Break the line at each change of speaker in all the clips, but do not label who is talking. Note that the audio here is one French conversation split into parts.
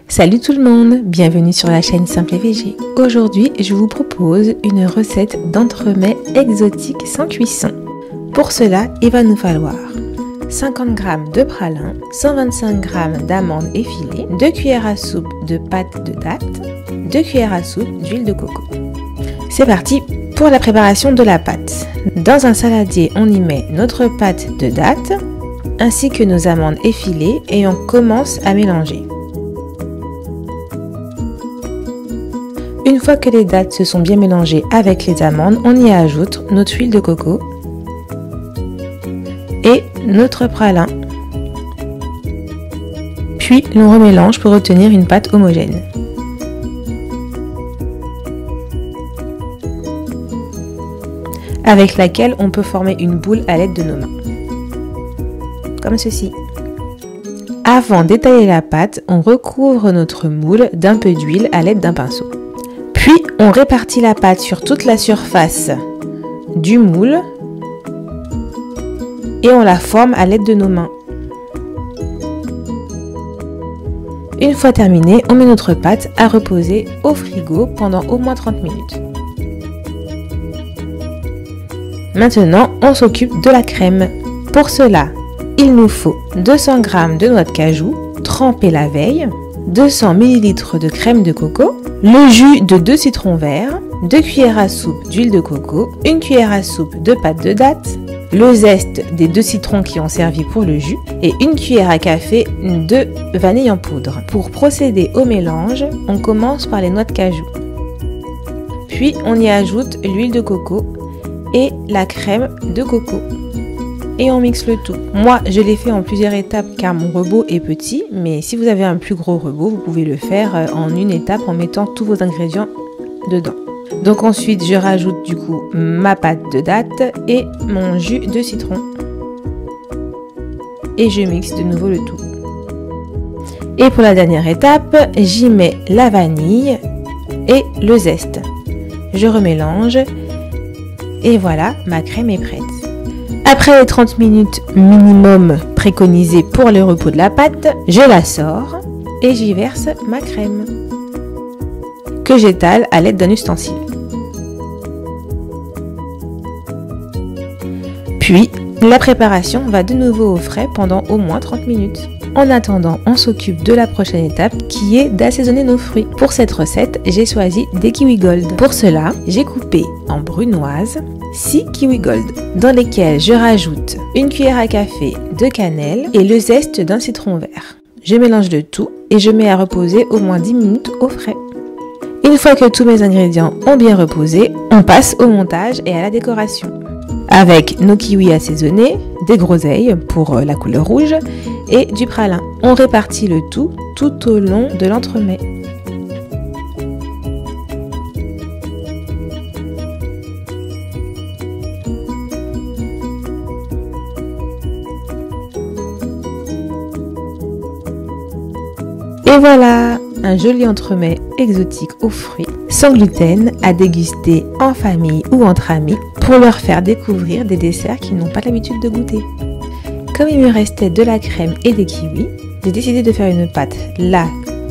Salut tout le monde, bienvenue sur la chaîne Simple et VG. Aujourd'hui, je vous propose une recette d'entremets exotique sans cuisson. Pour cela, il va nous falloir 50 g de pralin, 125 g d'amandes effilées, 2 cuillères à soupe de pâte de dattes, 2 cuillères à soupe d'huile de coco. C'est parti pour la préparation de la pâte. Dans un saladier, on y met notre pâte de dattes ainsi que nos amandes effilées et on commence à mélanger. Une fois que les dattes se sont bien mélangées avec les amandes, on y ajoute notre huile de coco et notre pralin. Puis l'on remélange pour obtenir une pâte homogène. Avec laquelle on peut former une boule à l'aide de nos mains. Comme ceci. Avant d'étaler la pâte, on recouvre notre moule d'un peu d'huile à l'aide d'un pinceau. Puis, on répartit la pâte sur toute la surface du moule et on la forme à l'aide de nos mains. Une fois terminé, on met notre pâte à reposer au frigo pendant au moins 30 minutes. Maintenant, on s'occupe de la crème. Pour cela, il nous faut 200 g de noix de cajou, trempée la veille, 200 ml de crème de coco, le jus de 2 citrons verts, 2 cuillères à soupe d'huile de coco, 1 cuillère à soupe de pâte de dattes, le zeste des 2 citrons qui ont servi pour le jus et 1 cuillère à café de vanille en poudre. Pour procéder au mélange, on commence par les noix de cajou. Puis on y ajoute l'huile de coco et la crème de coco. Et on mixe le tout. Moi, je l'ai fait en plusieurs étapes car mon robot est petit, mais si vous avez un plus gros robot, vous pouvez le faire en une étape en mettant tous vos ingrédients dedans. Donc ensuite, je rajoute du coup ma pâte de dattes et mon jus de citron. Et je mixe de nouveau le tout. Et pour la dernière étape, j'y mets la vanille et le zeste. Je remélange et voilà, ma crème est prête. Après les 30 minutes minimum préconisées pour le repos de la pâte, je la sors et j'y verse ma crème que j'étale à l'aide d'un ustensile. Puis, la préparation va de nouveau au frais pendant au moins 30 minutes. En attendant, on s'occupe de la prochaine étape qui est d'assaisonner nos fruits. Pour cette recette, j'ai choisi des kiwis gold. Pour cela, j'ai coupé en brunoise 6 kiwis gold dans lesquels je rajoute 1 cuillère à café de cannelle et le zeste d'un citron vert. Je mélange le tout et je mets à reposer au moins 10 minutes au frais. Une fois que tous mes ingrédients ont bien reposé, on passe au montage et à la décoration. Avec nos kiwis assaisonnés, des groseilles pour la couleur rouge et du pralin. On répartit le tout au long de l'entremet. Et voilà, un joli entremets exotique aux fruits, sans gluten, à déguster en famille ou entre amis pour leur faire découvrir des desserts qu'ils n'ont pas l'habitude de goûter. Comme il me restait de la crème et des kiwis, j'ai décidé de faire une pâte là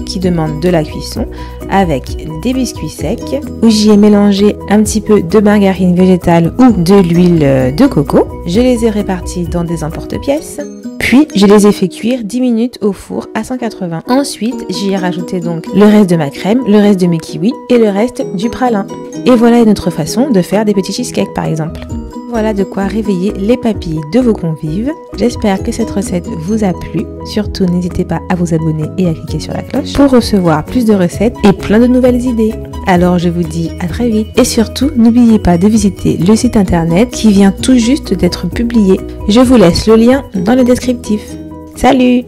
qui demande de la cuisson avec des biscuits secs où j'y ai mélangé un petit peu de margarine végétale ou de l'huile de coco. Je les ai répartis dans des emporte-pièces. Puis, je les ai fait cuire 10 minutes au four à 180. Ensuite, j'y ai rajouté donc le reste de ma crème, le reste de mes kiwis et le reste du pralin. Et voilà une autre façon de faire des petits cheesecakes par exemple. Voilà de quoi réveiller les papilles de vos convives. J'espère que cette recette vous a plu. Surtout, n'hésitez pas à vous abonner et à cliquer sur la cloche pour recevoir plus de recettes et plein de nouvelles idées. Alors, je vous dis à très vite. Et surtout, n'oubliez pas de visiter le site internet qui vient tout juste d'être publié. Je vous laisse le lien dans le descriptif. Salut!